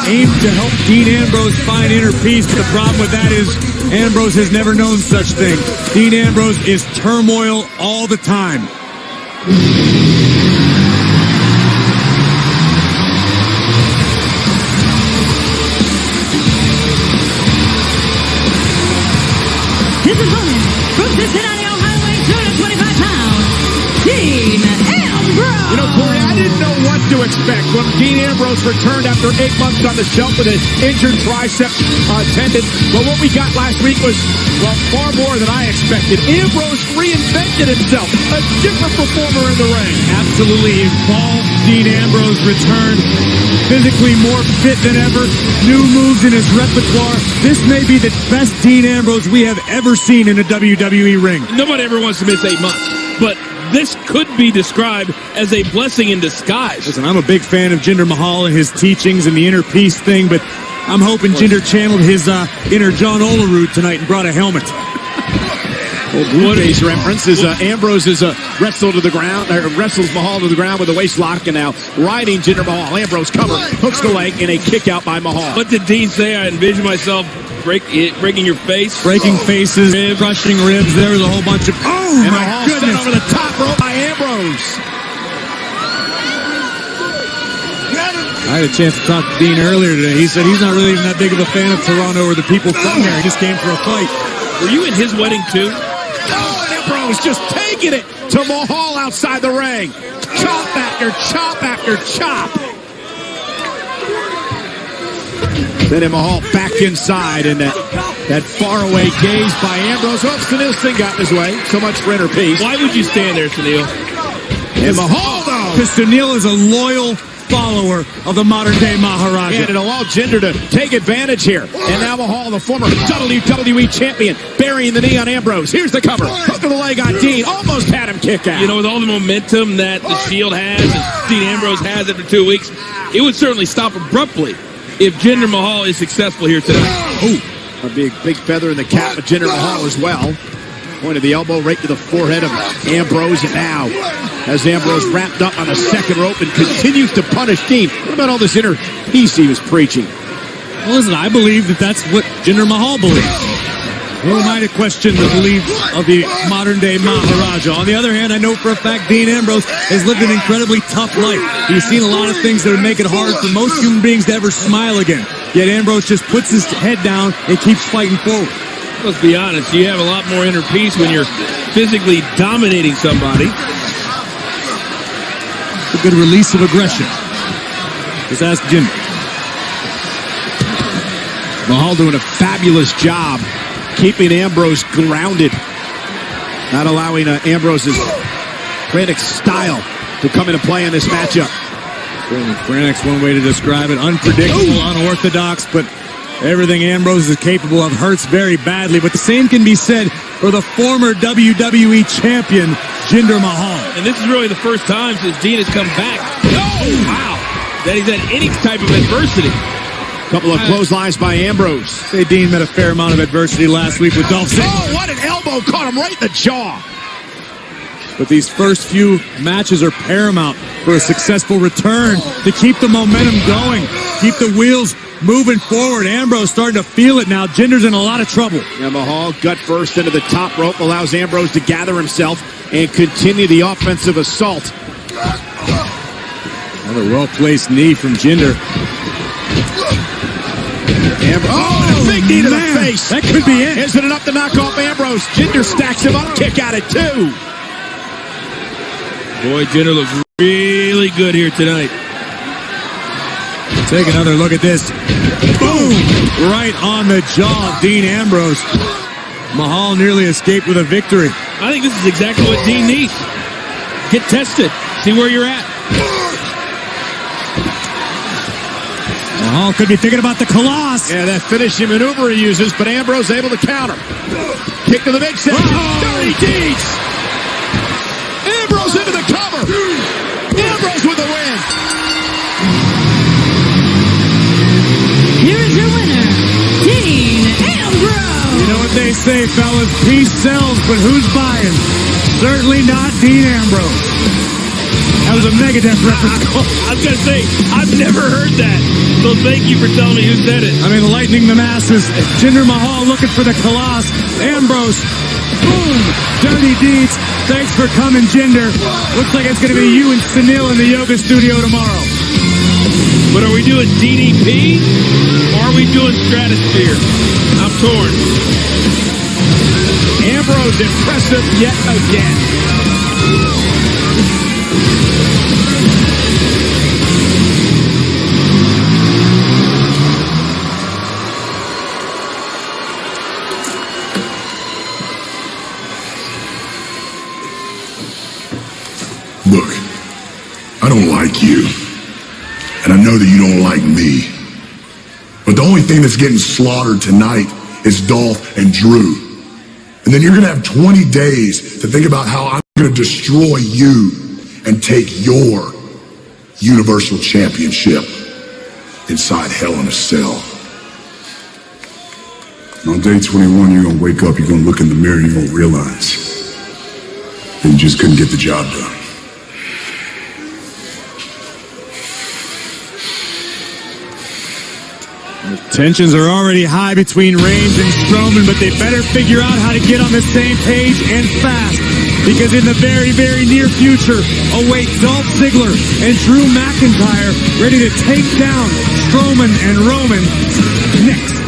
aimed to help Dean Ambrose find inner peace. But the problem with that is Ambrose has never known such thing. Dean Ambrose is turmoil all the time. His opponent from Cincinnati, Ohio, weighing 225 pounds, Dean Ambrose. You know, Corey, I didn't know what to expect when Dean Ambrose returned after 8 months on the shelf with an injured tricep tendon. But what we got last week was, well, far more than I expected. Ambrose reinvented himself, a different performer in the ring. Absolutely evolved. Dean Ambrose returned, physically more fit than ever, new moves in his repertoire. This may be the best Dean Ambrose we have ever seen in a WWE ring. Nobody ever wants to miss 8 months, but this could be described as a blessing in disguise. Listen, I'm a big fan of Jinder Mahal and his teachings and the inner peace thing, but I'm hoping Jinder channeled his inner John Olerud tonight and brought a helmet. Blue Jays reference is Ambrose is wrestled to the ground, wrestles Mahal to the ground with a waist lock, and now riding Jinder Mahal. Ambrose cover, hooks the leg, and a kick out by Mahal. What did Dean say? I envision myself breaking your face. Breaking faces, crushing ribs. There was a whole bunch of... Oh, and my Mahal goodness. sent over the top rope by Ambrose. I had a chance to talk to Dean earlier today. He said he's not really even that big of a fan of Toronto or the people from there. He just came for a fight. Were you in his wedding too? Oh, Ambrose just taking it to Mahal outside the ring. Chop after chop after chop. Then Mahal back inside, and that faraway gaze by Ambrose. Oh, Sunil Singh got in his way. So much for inner peace. Why would you stand there, Sunil? And Mahal, though. Because Sunil is a loyal follower of the modern-day Maharaja. And it'll allow Jinder to take advantage here. And now Mahal, the former WWE champion, burying the knee on Ambrose. Here's the cover. Hook of the leg on Dean. Almost had him kick out. You know, with all the momentum that the Shield has and Dean Ambrose has after 2 weeks, it would certainly stop abruptly if Jinder Mahal is successful here tonight. Ooh, a big feather in the cap of Jinder Mahal as well. Point of the elbow right to the forehead of Ambrose, and now as Ambrose wrapped up on the second rope and continues to punish Dean. What about all this inner peace he was preaching? Well, listen, I believe that that's what Jinder Mahal believes. Who am I to question the beliefs of the modern-day Maharaja? On the other hand, I know for a fact Dean Ambrose has lived an incredibly tough life. He's seen a lot of things that would make it hard for most human beings to ever smile again. Yet Ambrose just puts his head down and keeps fighting forward. Let's be honest, you have a lot more inner peace when you're physically dominating somebody. A good release of aggression. Just ask Jinder. Mahal doing a fabulous job keeping Ambrose grounded, not allowing Ambrose's frantic style to come into play in this matchup. Frantic's one way to describe it. Unpredictable, unorthodox, but everything Ambrose is capable of hurts very badly. But the same can be said for the former WWE champion, Jinder Mahal. And this is really the first time since Dean has come back. Oh, wow. That he's had any type of adversity. Couple of clotheslines by Ambrose. Say Dean met a fair amount of adversity last week with Dolph Ziggler. Oh, what an elbow. Caught him right in the jaw. But these first few matches are paramount for a successful return to keep the momentum going, keep the wheels moving forward. Ambrose starting to feel it now. Jinder's in a lot of trouble. Now Mahal gut first into the top rope, allows Ambrose to gather himself and continue the offensive assault. Another well-placed knee from Jinder. Oh, and a big knee to the face. That could be it. Isn't enough to knock off Ambrose. Jinder stacks him up. Kick out at 2. Boy, Jinder looks really good here tonight. Take another look at this. Boom! Right on the jaw of Dean Ambrose. Mahal nearly escaped with a victory. I think this is exactly what Dean needs. Get tested. See where you're at. Mahal could be thinking about the Colossus. Yeah, that finishing maneuver he uses, but Ambrose able to counter. Kick to the big set. Dirty deeds. Ambrose into the cover. Ambrose with the win. Here is your winner, Dean Ambrose. You know what they say, fellas? Peace sells, but who's buying? Certainly not Dean Ambrose. That was a Megadeth reference. I was going to say, I've never heard that. So thank you for telling me who said it. I mean, lightning the masses. Jinder Mahal looking for the Colossus. Ambrose. Boom. Dirty deeds. Thanks for coming, Jinder. Looks like it's going to be you and Sunil in the yoga studio tomorrow. But are we doing DDP or are we doing Stratosphere? I'm torn. Ambrose impressive yet again. Look, I don't like you. And I know that you don't like me. But the only thing that's getting slaughtered tonight is Dolph and Drew. And then you're going to have 20 days to think about how I'm going to destroy you and take your Universal Championship inside Hell in a Cell. And on day 21, you're going to wake up, you're going to look in the mirror, and you're going to realize that you just couldn't get the job done. Tensions are already high between Reigns and Strowman, but they better figure out how to get on the same page and fast. Because in the very, very near future await Dolph Ziggler and Drew McIntyre ready to take down Strowman and Roman next.